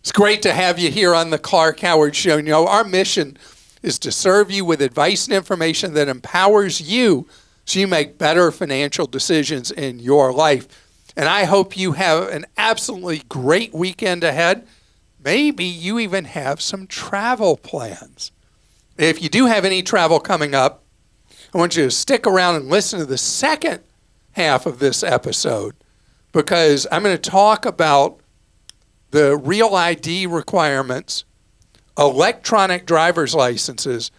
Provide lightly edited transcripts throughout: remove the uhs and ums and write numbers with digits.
It's great to have you here on the Clark Howard Show. You know, our mission is to serve you with advice and information that empowers you so you make better financial decisions in your life. And I hope you have an absolutely great weekend ahead. Maybe you even have some travel plans. If you do have any travel coming up, I want you to stick around and listen to the second half of this episode, because I'm going to talk about the real ID requirements, electronic driver's licenses,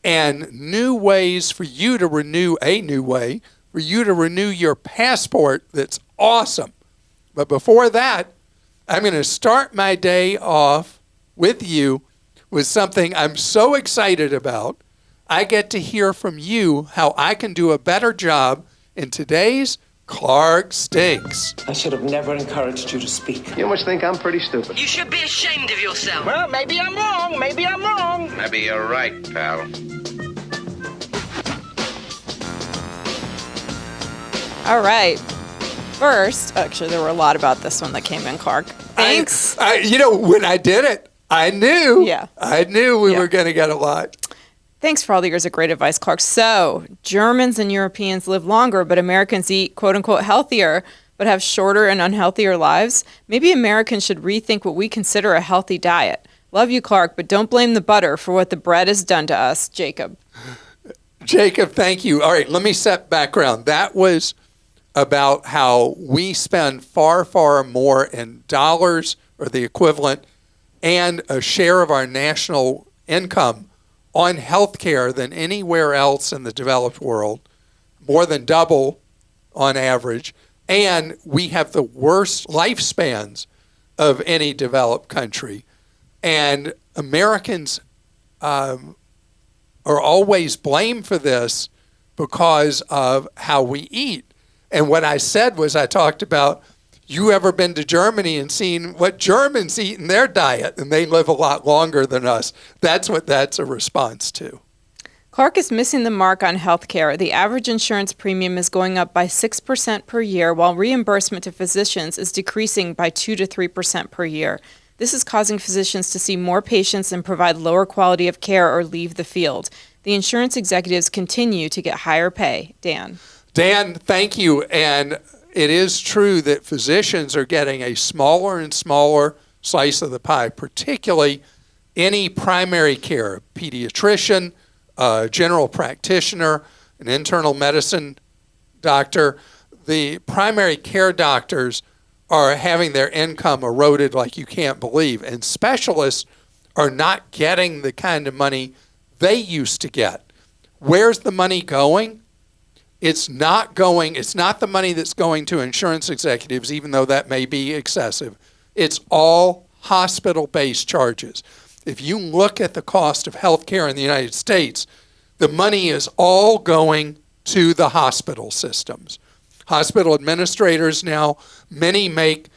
and new ways for you to renew, a new way for you to renew your passport that's awesome. But before that, I'm going to start my day off with you with something I'm so excited about. I get to hear from you how I can do a better job in today's Clark Stinks. I should have never encouraged you to speak. You must think I'm pretty stupid. You should be ashamed of yourself. Well, maybe I'm wrong. Maybe I'm wrong. Maybe you're right, pal. All right. First, actually, there were a lot about this one that came in, Clark. Thanks. When I did it, I knew. Yeah. I knew we were going to get a lot. Thanks for all the years of great advice, Clark. So, Germans and Europeans live longer, but Americans eat, quote-unquote, healthier, but have shorter and unhealthier lives. Maybe Americans should rethink what we consider a healthy diet. Love you, Clark, but don't blame the butter for what the bread has done to us. Jacob. Jacob, thank you. All right, let me set background. That was about how we spend far, far more in dollars or the equivalent and a share of our national income on healthcare than anywhere else in the developed world, more than double on average, and we have the worst lifespans of any developed country. And Americans are always blamed for this because of how we eat. And what I said was, I talked about, you ever been to Germany and seen what Germans eat in their diet, and they live a lot longer than us. That's what that's a response to. Clark is missing the mark on health care. The average insurance premium is going up by 6% per year, while reimbursement to physicians is decreasing by 2 to 3% per year. This is causing physicians to see more patients and provide lower quality of care or leave the field. The insurance executives continue to get higher pay. Dan, thank you. And it is true that physicians are getting a smaller and smaller slice of the pie, particularly any primary care, pediatrician, general practitioner, an internal medicine doctor. The primary care doctors are having their income eroded like you can't believe, and specialists are not getting the kind of money they used to get. Where's the money going? It's not the money that's going to insurance executives, even though that may be excessive. It's all hospital-based charges. If you look at the cost of health care in the United States, the money is all going to the hospital systems. Hospital administrators now, many make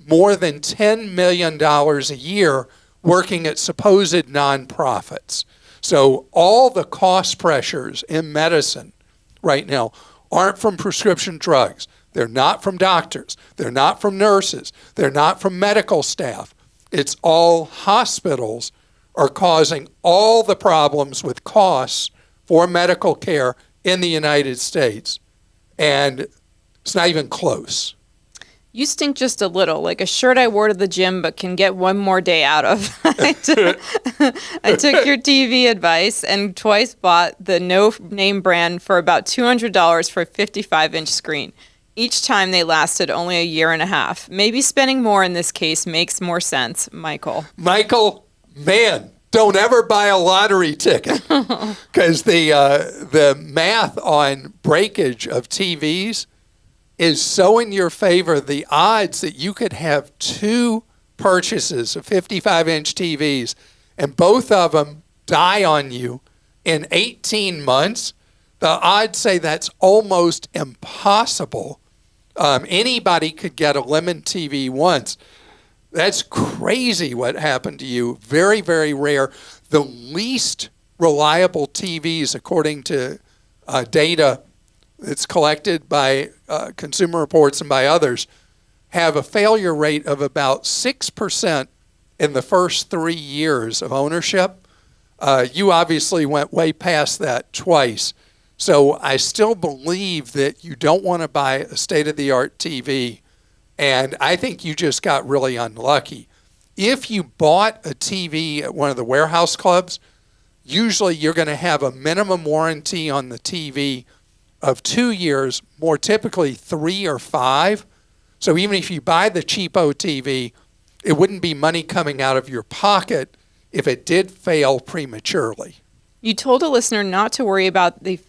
more than $10 million a year working at supposed nonprofits. So all the cost pressures in medicine right now aren't from prescription drugs. They're not from doctors. They're not from nurses. They're not from medical staff. It's all hospitals are causing all the problems with costs for medical care in the United States. And it's not even close. you stink just a little, like a shirt I wore to the gym but can get one more day out of. I took your TV advice and twice bought the no-name brand for about $200 for a 55-inch screen. Each time they lasted only a year and a half. Maybe spending more in this case makes more sense, Michael. Michael, man, don't ever buy a lottery ticket because the math on breakage of TVs is so in your favor. The odds that you could have two purchases of 55-inch TVs and both of them die on you in 18 months, the odds say that's almost impossible. Anybody could get a lemon TV once. That's crazy what happened to you. Very, very rare. The least reliable TVs, according to data that's collected by Consumer Reports and by others, have a failure rate of about 6% in the first 3 years of ownership. You obviously went way past that twice. So I still believe that you don't want to buy a state-of-the-art TV, and I think you just got really unlucky. If you bought a TV at one of the warehouse clubs, usually you're going to have a minimum warranty on the TV of 2 years, more typically 3 or 5. So even if you buy the cheapo TV, it wouldn't be money coming out of your pocket if it did fail prematurely. You told a listener not to worry about the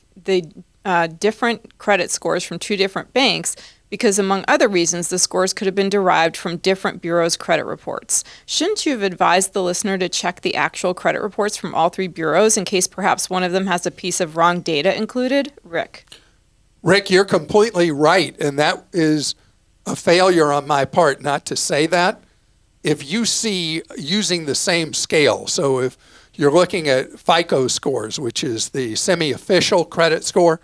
different credit scores from two different banks because, among other reasons, the scores could have been derived from different bureaus' credit reports. Shouldn't you have advised the listener to check the actual credit reports from all three bureaus in case perhaps one of them has a piece of wrong data included? Rick, you're completely right, and that is a failure on my part not to say that. If you see using the same scale, so if you're looking at FICO scores, which is the semi-official credit score,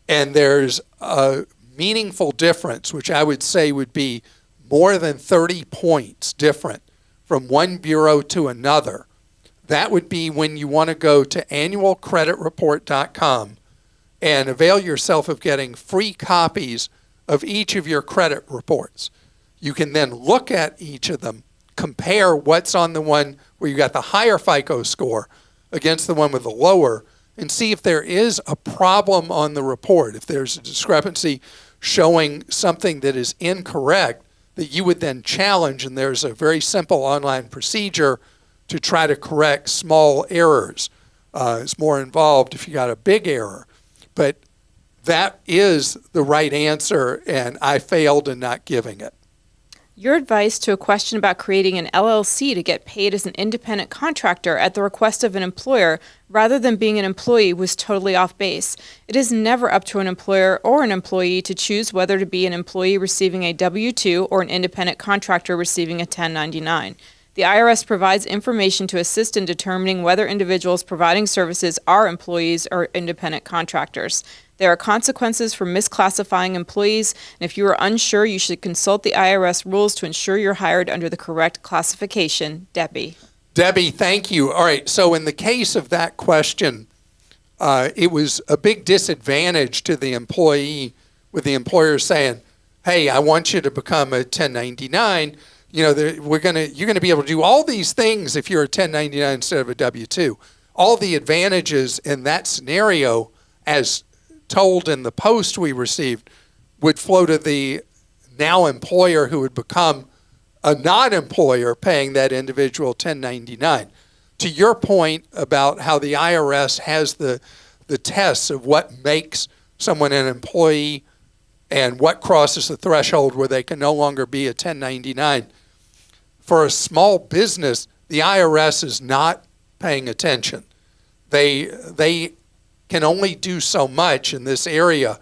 and there's a meaningful difference, which I would say would be more than 30 points different from one bureau to another, that would be when you want to go to annualcreditreport.com and avail yourself of getting free copies of each of your credit reports. You can then look at each of them, compare what's on the one where you got the higher FICO score against the one with the lower, and see if there is a problem on the report. If there's a discrepancy showing something that is incorrect, that you would then challenge, and there's a very simple online procedure to try to correct small errors. It's more involved if you got a big error. But that is the right answer, and I failed in not giving it. your advice to a question about creating an LLC to get paid as an independent contractor at the request of an employer rather than being an employee was totally off base. It is never up to an employer or an employee to choose whether to be an employee receiving a W-2 or an independent contractor receiving a 1099. The IRS provides information to assist in determining whether individuals providing services are employees or independent contractors. There are consequences for misclassifying employees, and if you are unsure, you should consult the IRS rules to ensure you're hired under the correct classification. Debbie, thank you. All right, so in the case of that question, it was a big disadvantage to the employee with the employer saying, hey, I want you to become a 1099. You know, you're going to be able to do all these things if you're a 1099 instead of a W-2. All the advantages in that scenario, as told in the post we received, would flow to the now employer who would become a non-employer paying that individual 1099. To your point about how the IRS has the tests of what makes someone an employee and what crosses the threshold where they can no longer be a 1099, for a small business, the IRS is not paying attention. They can only do so much in this area,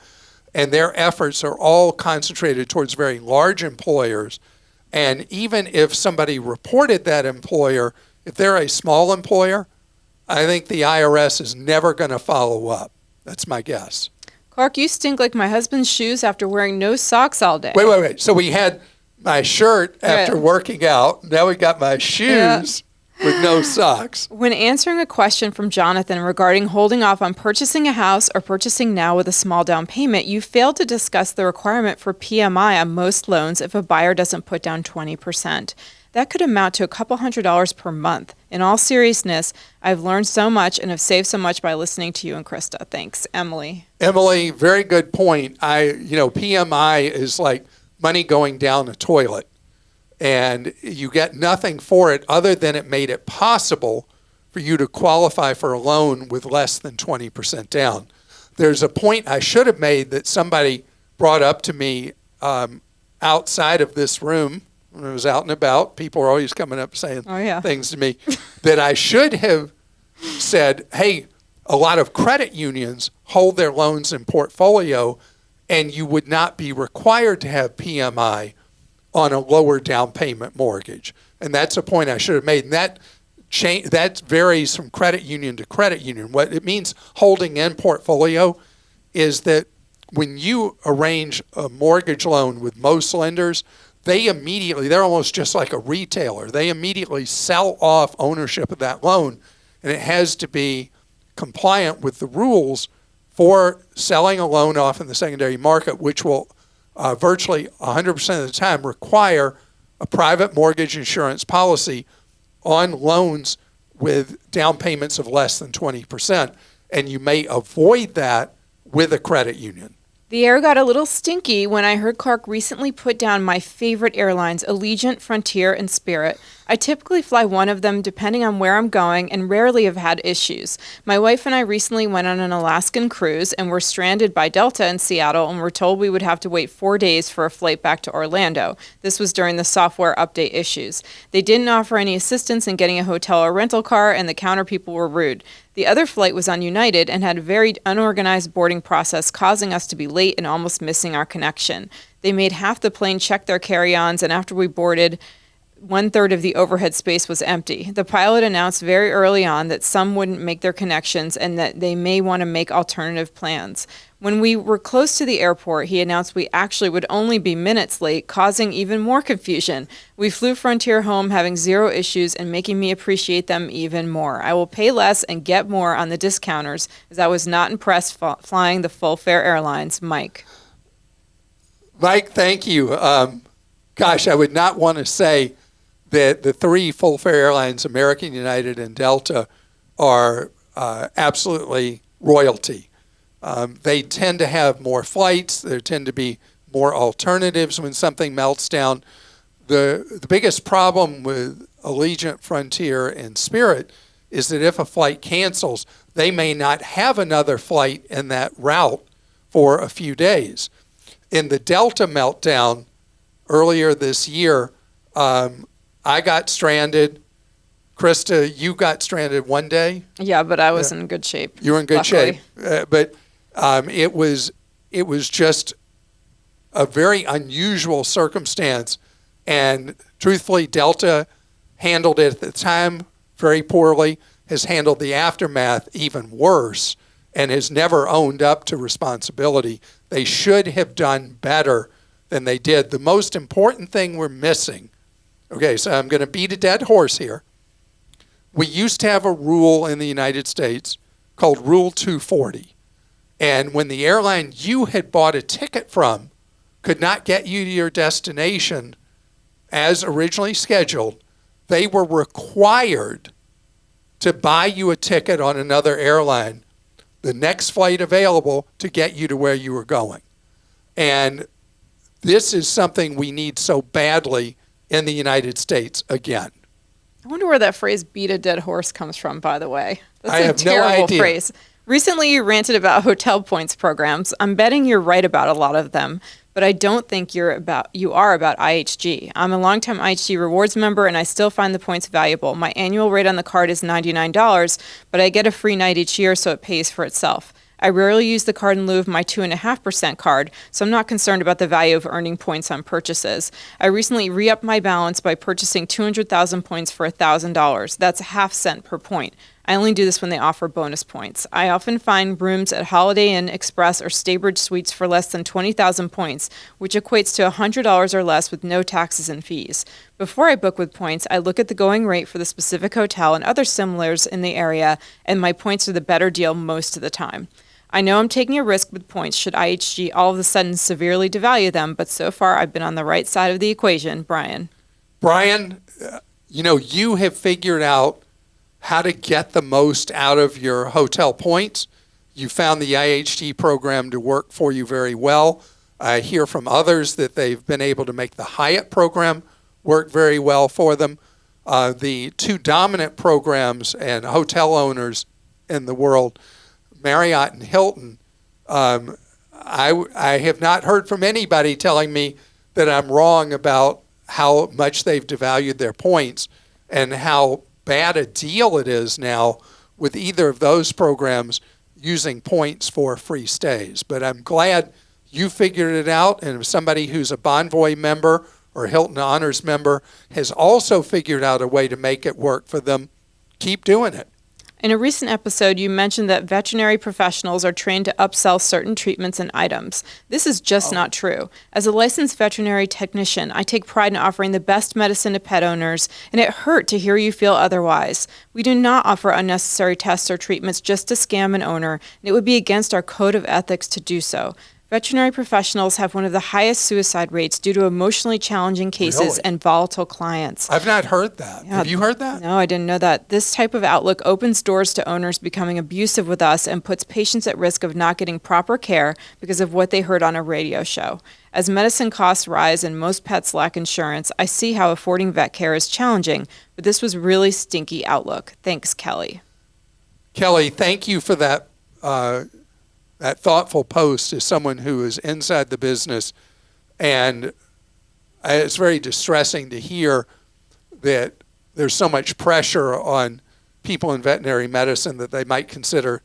and their efforts are all concentrated towards very large employers. And even if somebody reported that employer, if they're a small employer, I think the IRS is never going to follow up. That's my guess. Clark, you stink like my husband's shoes after wearing no socks all day. Wait. So we had my shirt after working out. Now we got my shoes with no socks. When answering a question from Jonathan regarding holding off on purchasing a house or purchasing now with a small down payment, you failed to discuss the requirement for PMI on most loans if a buyer doesn't put down 20%. That could amount to a couple $100s per month. In all seriousness, I've learned so much and have saved so much by listening to you and Christa. Thanks, Emily. Emily, very good point. PMI is like money going down a toilet, and you get nothing for it other than it made it possible for you to qualify for a loan with less than 20% down. There's a point I should have made that somebody brought up to me outside of this room when I was out and about. People are always coming up saying things to me that I should have said, hey, a lot of credit unions hold their loans in portfolio, and you would not be required to have PMI on a lower down payment mortgage. And that's a point I should have made. And that varies from credit union to credit union. What it means holding in portfolio is that when you arrange a mortgage loan with most lenders, they're almost just like a retailer. They immediately sell off ownership of that loan, and it has to be compliant with the rules for selling a loan off in the secondary market, which will virtually 100% of the time require a private mortgage insurance policy on loans with down payments of less than 20%. And you may avoid that with a credit union. The air got a little stinky when I heard Clark recently put down my favorite airlines, Allegiant, Frontier, and Spirit. I typically fly one of them depending on where I'm going and rarely have had issues. My wife and I recently went on an Alaskan cruise and were stranded by Delta in Seattle and were told we would have to wait 4 days for a flight back to Orlando. This was during the software update issues. They didn't offer any assistance in getting a hotel or rental car, and the counter people were rude. The other flight was on United and had a very unorganized boarding process, causing us to be late and almost missing our connection. They made half the plane check their carry-ons, and after we boarded, 1/3 of the overhead space was empty. The pilot announced very early on that some wouldn't make their connections and that they may want to make alternative plans. When we were close to the airport, he announced we actually would only be minutes late, causing even more confusion. We flew Frontier home having zero issues and making me appreciate them even more. I will pay less and get more on the discounters, as I was not impressed flying the full fare airlines. Mike, thank you. Gosh, I would not want to say that the three full fare airlines, American, United, and Delta, are absolutely royalty. They tend to have more flights. There tend to be more alternatives when something melts down. The biggest problem with Allegiant, Frontier, and Spirit is that if a flight cancels, they may not have another flight in that route for a few days. In the Delta meltdown earlier this year, I got stranded. Christa, you got stranded one day. Yeah, but I was in good shape. You were in good luckily. shape. But it was just a very unusual circumstance. And truthfully, Delta handled it at the time very poorly, has handled the aftermath even worse, and has never owned up to responsibility. They should have done better than they did. The most important thing we're missing, okay, so I'm going to beat a dead horse here. We used to have a rule in the United States called Rule 240. And when the airline you had bought a ticket from could not get you to your destination as originally scheduled, they were required to buy you a ticket on another airline, the next flight available, to get you to where you were going. And this is something we need so badly in the United States again. I wonder where that phrase "beat a dead horse" comes from, by the way. That's I a have no terrible idea. phrase. Recently, you ranted about hotel points programs. I'm betting you're right about a lot of them, but I don't think you are about IHG. I'm a longtime IHG rewards member, and I still find the points valuable. My annual rate on the card is $99, but I get a free night each year, so it pays for itself. I rarely use the card in lieu of my 2.5% card, so I'm not concerned about the value of earning points on purchases. I recently re-upped my balance by purchasing 200,000 points for $1,000. That's a half cent per point. I only do this when they offer bonus points. I often find rooms at Holiday Inn, Express, or Staybridge Suites for less than 20,000 points, which equates to $100 or less with no taxes and fees. Before I book with points, I look at the going rate for the specific hotel and other similars in the area, and my points are the better deal most of the time. I know I'm taking a risk with points should IHG all of a sudden severely devalue them, but so far I've been on the right side of the equation. Brian, you have figured out how to get the most out of your hotel points. You found the IHG program to work for you very well. I hear from others that they've been able to make the Hyatt program work very well for them. The two dominant programs and hotel owners in the world, Marriott and Hilton, I have not heard from anybody telling me that I'm wrong about how much they've devalued their points and how bad a deal it is now with either of those programs using points for free stays. But I'm glad you figured it out, and if somebody who's a Bonvoy member or Hilton Honors member has also figured out a way to make it work for them, keep doing it. In a recent episode, you mentioned that veterinary professionals are trained to upsell certain treatments and items. This is just not true. As a licensed veterinary technician, I take pride in offering the best medicine to pet owners, and it hurt to hear you feel otherwise. We do not offer unnecessary tests or treatments just to scam an owner, and it would be against our code of ethics to do so. Veterinary professionals have one of the highest suicide rates due to emotionally challenging cases Really? and volatile clients. I've not heard that. Yeah. Have you heard that? No, I didn't know that. This type of outlook opens doors to owners becoming abusive with us and puts patients at risk of not getting proper care because of what they heard on a radio show. As medicine costs rise and most pets lack insurance, I see how affording vet care is challenging, but this was really stinky outlook. Thanks, Kelly. Kelly, thank you for that that thoughtful post as someone who is inside the business. And it's very distressing to hear that there's so much pressure on people in veterinary medicine that they might consider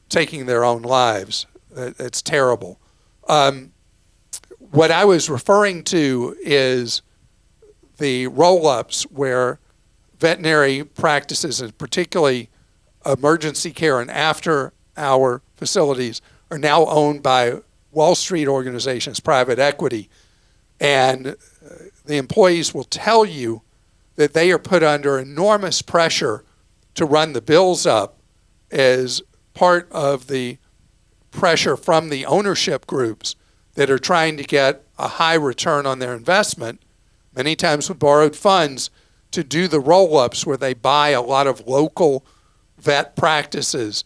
taking their own lives. It's terrible. What I was referring to is the roll-ups where veterinary practices, and particularly emergency care and after-hour facilities, are now owned by Wall Street organizations, private equity. And the employees will tell you that they are put under enormous pressure to run the bills up as part of the pressure from the ownership groups that are trying to get a high return on their investment, many times with borrowed funds, to do the roll-ups where they buy a lot of local vet practices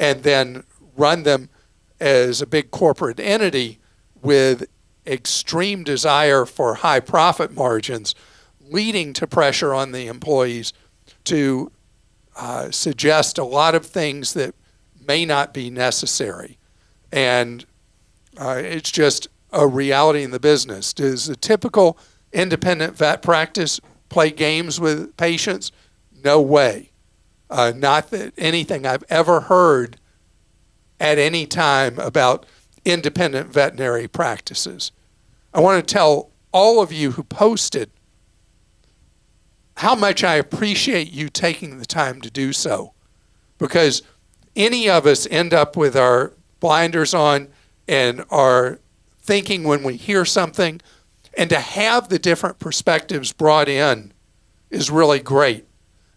and then run them as a big corporate entity with extreme desire for high profit margins, leading to pressure on the employees to suggest a lot of things that may not be necessary. And it's just a reality in the business. Does a typical independent vet practice play games with patients? No way. Not that anything I've ever heard at any time about independent veterinary practices. I want to tell all of you who posted how much I appreciate you taking the time to do so, because any of us end up with our blinders on and are thinking when we hear something, and to have the different perspectives brought in is really great.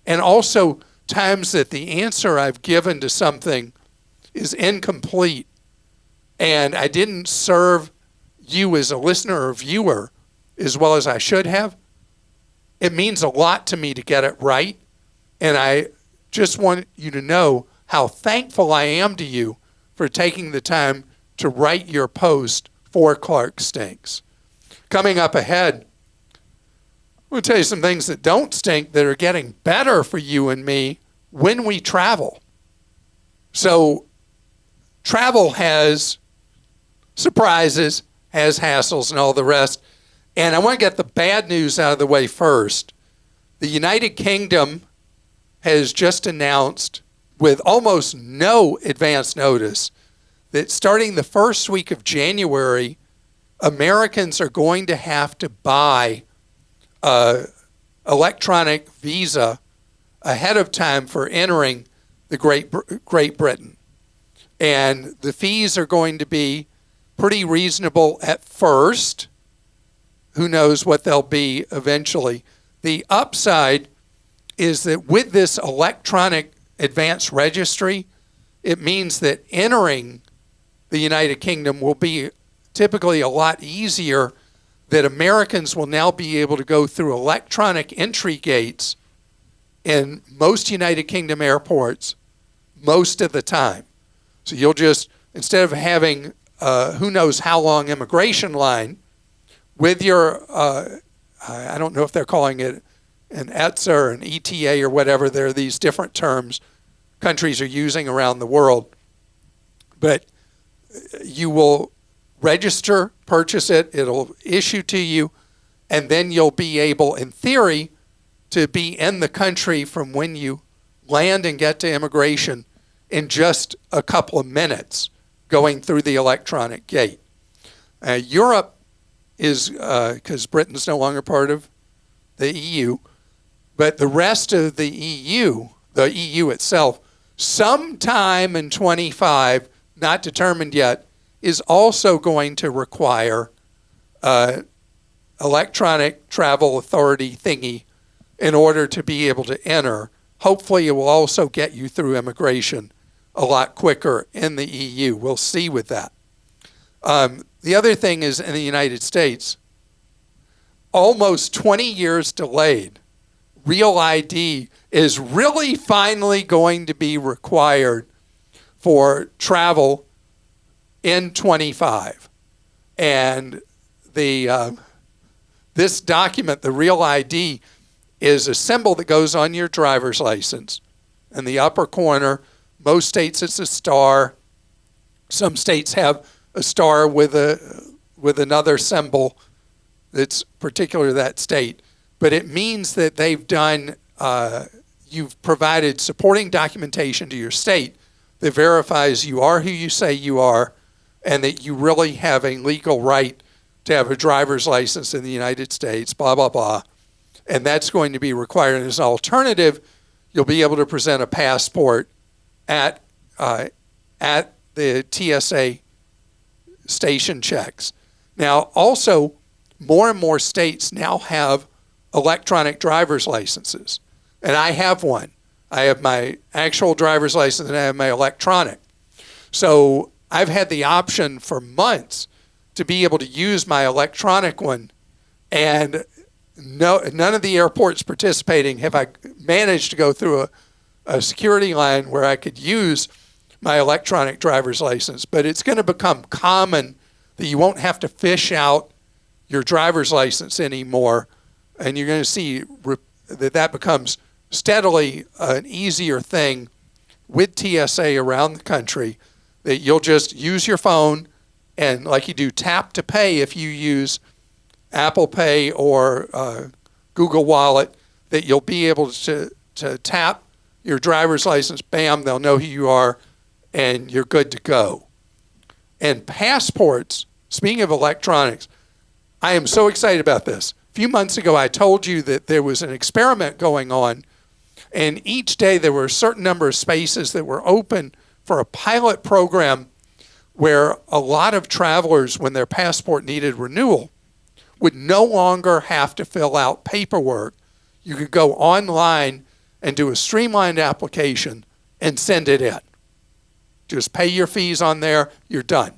And also times that the answer I've given to something is incomplete and I didn't serve you as a listener or viewer as well as I should have, it means a lot to me to get it right. And I just want you to know how thankful I am to you for taking the time to write your post for Clark Stinks. Coming up ahead, I'm going to tell you some things that don't stink that are getting better for you and me when we travel. So travel has surprises, has hassles and all the rest. And I want to get the bad news out of the way first. The United Kingdom has just announced with almost no advance notice that starting the first week of January, Americans are going to have to buy an electronic visa ahead of time for entering the Great Britain. And the fees are going to be pretty reasonable at first. Who knows what they'll be eventually. The upside is that with this electronic advance registry, it means that entering the United Kingdom will be typically a lot easier, that Americans will now be able to go through electronic entry gates in most United Kingdom airports most of the time. So you'll just, instead of having who knows how long immigration line with your, I don't know if they're calling it an ETSA or an ETA or whatever, there are these different terms countries are using around the world. But you will register, purchase it, it'll issue to you, and then you'll be able, in theory, to be in the country from when you land and get to immigration in just a couple of minutes going through the electronic gate. Europe is, because Britain's no longer part of the EU, but the rest of the EU itself, sometime in 25, not determined yet, is also going to require electronic travel authority thingy in order to be able to enter. Hopefully it will also get you through immigration a lot quicker in the EU. We'll see with that. The other thing is in the United States, almost 20 years delayed, Real ID is really finally going to be required for travel in 25. And this document, the Real ID, is a symbol that goes on your driver's license. In the upper corner, most states it's a star. Some states have a star with another symbol that's particular to that state. But it means that they've done, you've provided supporting documentation to your state that verifies you are who you say you are and that you really have a legal right to have a driver's license in the United States, blah, blah, blah. And that's going to be required. And as an alternative, you'll be able to present a passport at the TSA station checks. Now, also, more and more states now have electronic driver's licenses. And I have one. I have my actual driver's license and I have my electronic. So I've had the option for months to be able to use my electronic one, and none of the airports participating have I managed to go through a security line where I could use my electronic driver's license. But it's going to become common that you won't have to fish out your driver's license anymore, and you're going to see that becomes steadily an easier thing with TSA around the country, that you'll just use your phone and, like you do, tap to pay if you use Apple Pay or Google Wallet, that you'll be able to tap your driver's license, bam, they'll know who you are, and you're good to go. And passports, speaking of electronics, I am so excited about this. A few months ago, I told you that there was an experiment going on, and each day there were a certain number of spaces that were open for a pilot program where a lot of travelers, when their passport needed renewal, would no longer have to fill out paperwork. You could go online and do a streamlined application and send it in. Just pay your fees on there, you're done.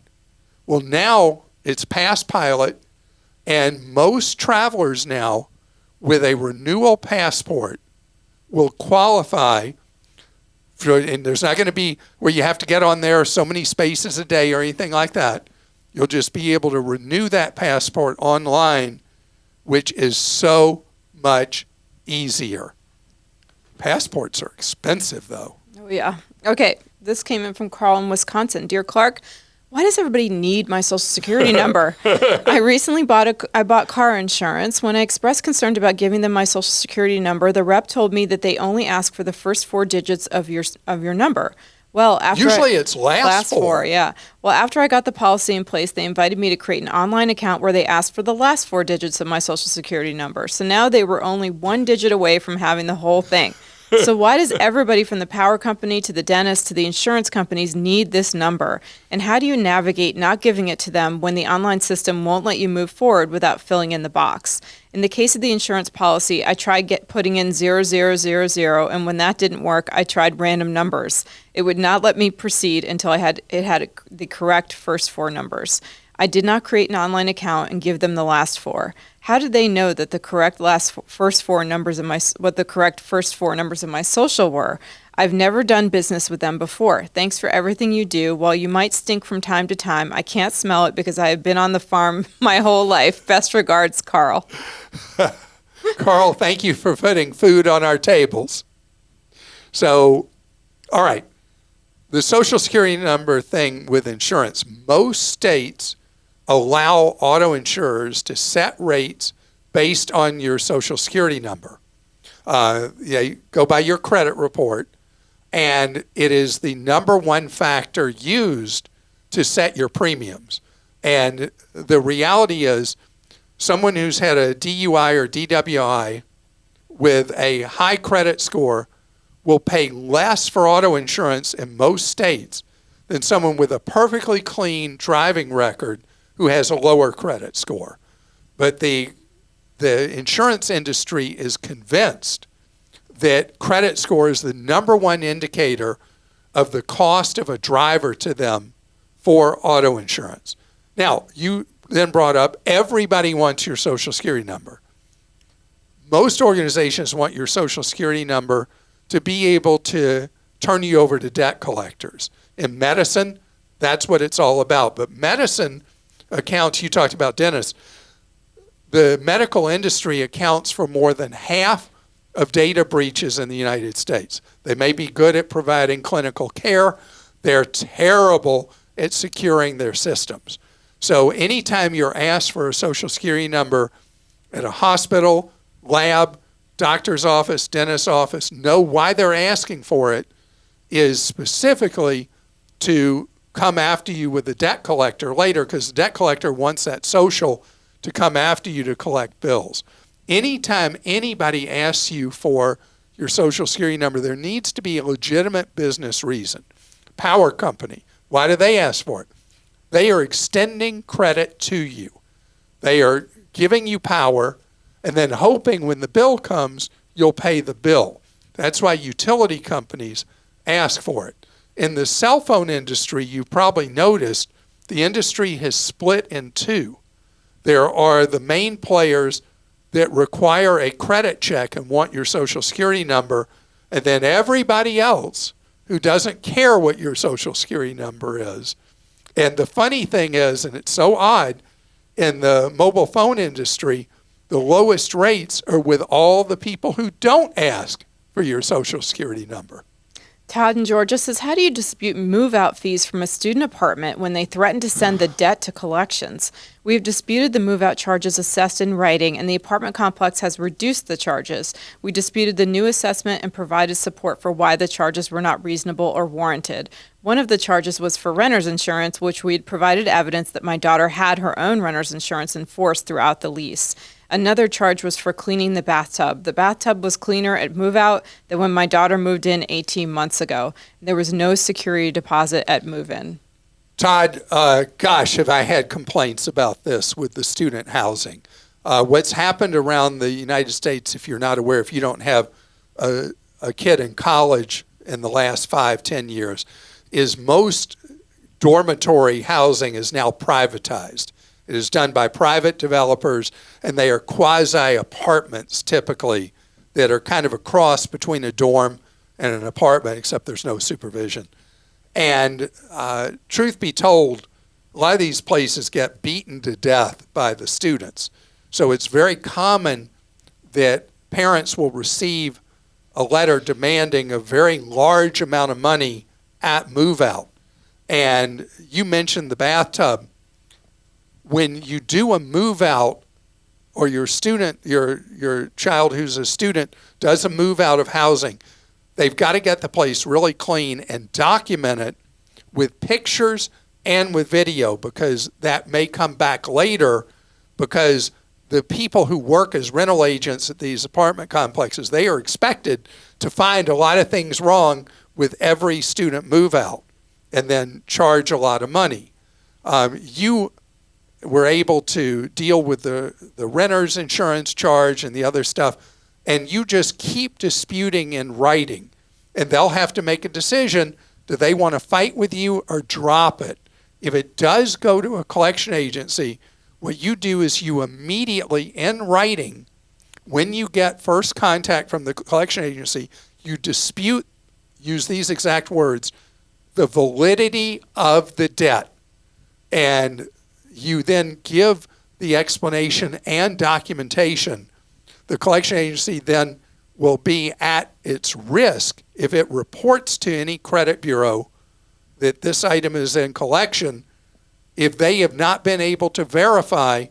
Well, now it's past pilot, and most travelers now with a renewal passport will qualify for, and there's not going to be where you have to get on there so many spaces a day or anything like that. You'll just be able to renew that passport online, which is so much easier. Passports are expensive, though. Oh, yeah. Okay, this came in from Carl in Wisconsin. Dear Clark, why does everybody need my social security number? I recently bought car insurance. When I expressed concern about giving them my social security number, the rep told me that they only ask for the first 4 digits of your number. Well, after usually it's last four. Yeah. Well, after I got the policy in place, they invited me to create an online account where they asked for the last 4 digits of my social security number. So now they were only 1 digit away from having the whole thing. So why does everybody from the power company to the dentist to the insurance companies need this number? And how do you navigate not giving it to them when the online system won't let you move forward without filling in the box? In the case of the insurance policy, I tried putting in 0000, and when that didn't work, I tried random numbers. It would not let me proceed until it had the correct first 4 numbers. I did not create an online account and give them the last 4. How did they know that the correct first 4 numbers of my social were? I've never done business with them before. Thanks for everything you do. While you might stink from time to time, I can't smell it because I have been on the farm my whole life. Best regards, Carl. Carl, thank you for putting food on our tables. So, all right. The Social Security number thing with insurance, most states allow auto insurers to set rates based on your Social Security number. You go by your credit report, and it is the number one factor used to set your premiums. And the reality is, someone who's had a DUI or DWI with a high credit score will pay less for auto insurance in most states than someone with a perfectly clean driving record who has a lower credit score. But the insurance industry is convinced that credit score is the number one indicator of the cost of a driver to them for auto insurance. Now, you then brought up everybody wants your Social Security number. Most organizations want your Social Security number to be able to turn you over to debt collectors. In medicine, that's what it's all about. But medicine accounts, you talked about dentists, the medical industry accounts for more than half of data breaches in the United States. They may be good at providing clinical care. They're terrible at securing their systems. So anytime you're asked for a Social Security number at a hospital, lab, doctor's office, dentist's office, know why they're asking for it is specifically to come after you with the debt collector later, because the debt collector wants that social to come after you to collect bills. Anytime anybody asks you for your Social Security number, there needs to be a legitimate business reason. Power company, why do they ask for it? They are extending credit to you. They are giving you power and then hoping when the bill comes, you'll pay the bill. That's why utility companies ask for it. In the cell phone industry, you probably noticed the industry has split in two. There are the main players that require a credit check and want your Social Security number, and then everybody else who doesn't care what your Social Security number is. And the funny thing is, and it's so odd, in the mobile phone industry, the lowest rates are with all the people who don't ask for your Social Security number. Todd in Georgia says, how do you dispute move-out fees from a student apartment when they threaten to send the debt to collections? We have disputed the move-out charges assessed in writing, and the apartment complex has reduced the charges. We disputed the new assessment and provided support for why the charges were not reasonable or warranted. One of the charges was for renter's insurance, which we had provided evidence that my daughter had her own renter's insurance in force throughout the lease. Another charge was for cleaning the bathtub. The bathtub was cleaner at move-out than when my daughter moved in 18 months ago. There was no security deposit at move-in. Todd, gosh, have I had complaints about this with the student housing. What's happened around the United States, if you're not aware, if you don't have a kid in college in the last 5-10 years, is most dormitory housing is now privatized. It is done by private developers, and they are quasi-apartments typically that are kind of a cross between a dorm and an apartment, except there's no supervision. And truth be told, a lot of these places get beaten to death by the students. So it's very common that parents will receive a letter demanding a very large amount of money at move-out. And you mentioned the bathtub. When you do a move out, or your student, your child who's a student does a move out of housing, they've got to get the place really clean and document it with pictures and with video, because that may come back later, because the people who work as rental agents at these apartment complexes, they are expected to find a lot of things wrong with every student move out and then charge a lot of money. You were able to deal with the renter's insurance charge and the other stuff, and you just keep disputing in writing, and they'll have to make a decision. Do they want to fight with you or drop it? If it does go to a collection agency, what you do is you immediately, in writing, when you get first contact from the collection agency, you dispute, use these exact words, the validity of the debt. And you then give the explanation and documentation. The collection agency then will be at its risk if it reports to any credit bureau that this item is in collection, if they have not been able to verify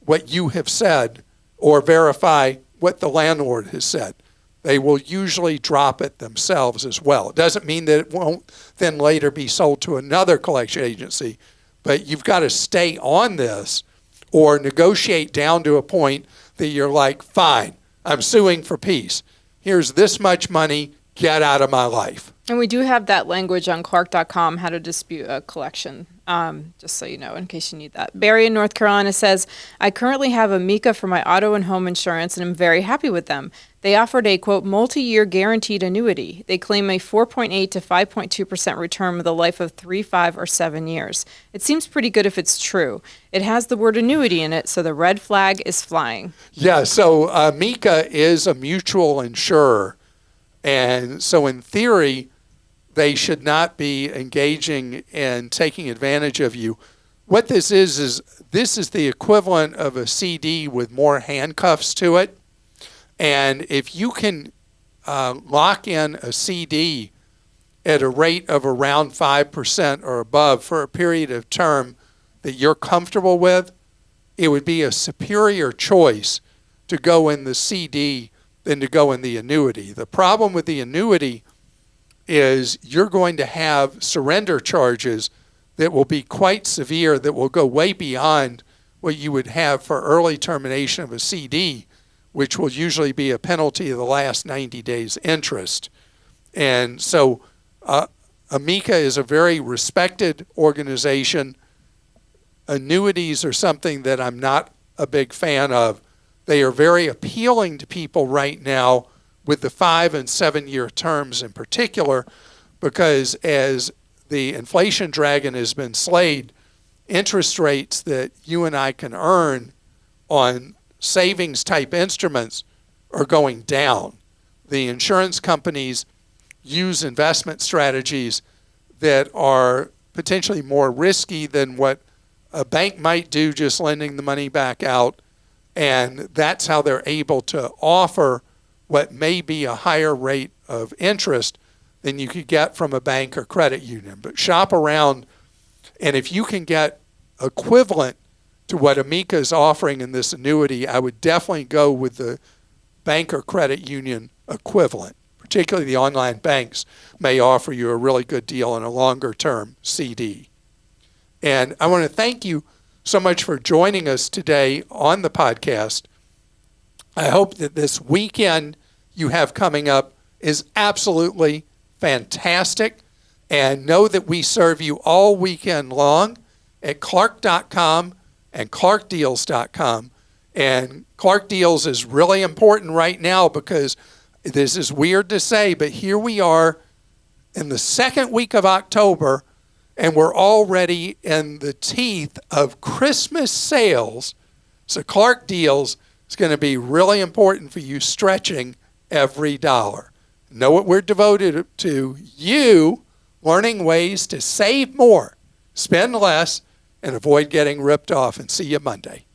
what you have said or verify what the landlord has said. They will usually drop it themselves as well. It doesn't mean that it won't then later be sold to another collection agency, but you've got to stay on this or negotiate down to a point that you're like, fine, I'm suing for peace. Here's this much money. get out of my life. And we do have that language on Clark.com, how to dispute a collection, just so you know, in case you need that. Barry in North Carolina says, I currently have Amica for my auto and home insurance, and I'm very happy with them. They offered a, quote, multi-year guaranteed annuity. They claim a 4.8 to 5.2% return with a life of 3, 5, or 7 years. It seems pretty good if it's true. It has the word annuity in it, so the red flag is flying. Yeah, so Amica is a mutual insurer. And so in theory, they should not be engaging in taking advantage of you. What this is this is the equivalent of a CD with more handcuffs to it. And if you can lock in a CD at a rate of around 5% or above for a period of term that you're comfortable with, it would be a superior choice to go in the CD than to go in the annuity. The problem with the annuity is you're going to have surrender charges that will be quite severe, that will go way beyond what you would have for early termination of a CD, which will usually be a penalty of the last 90 days interest. And so Amica is a very respected organization. Annuities are something that I'm not a big fan of. They are very appealing to people right now with the 5 and 7 year terms in particular, because as the inflation dragon has been slayed, interest rates that you and I can earn on savings type instruments are going down. The insurance companies use investment strategies that are potentially more risky than what a bank might do, just lending the money back out. And that's how they're able to offer what may be a higher rate of interest than you could get from a bank or credit union. But shop around, and if you can get equivalent to what Amica is offering in this annuity, I would definitely go with the bank or credit union equivalent. Particularly the online banks may offer you a really good deal on a longer term CD. And I want to thank you so much for joining us today on the podcast. I hope that this weekend you have coming up is absolutely fantastic. And know that we serve you all weekend long at Clark.com and ClarkDeals.com. And Clark Deals is really important right now because this is weird to say, but here we are in the second week of October, and we're already in the teeth of Christmas sales. So Clark Deals is going to be really important for you stretching every dollar. Know what we're devoted to? You learning ways to save more, spend less, and avoid getting ripped off. And see you Monday.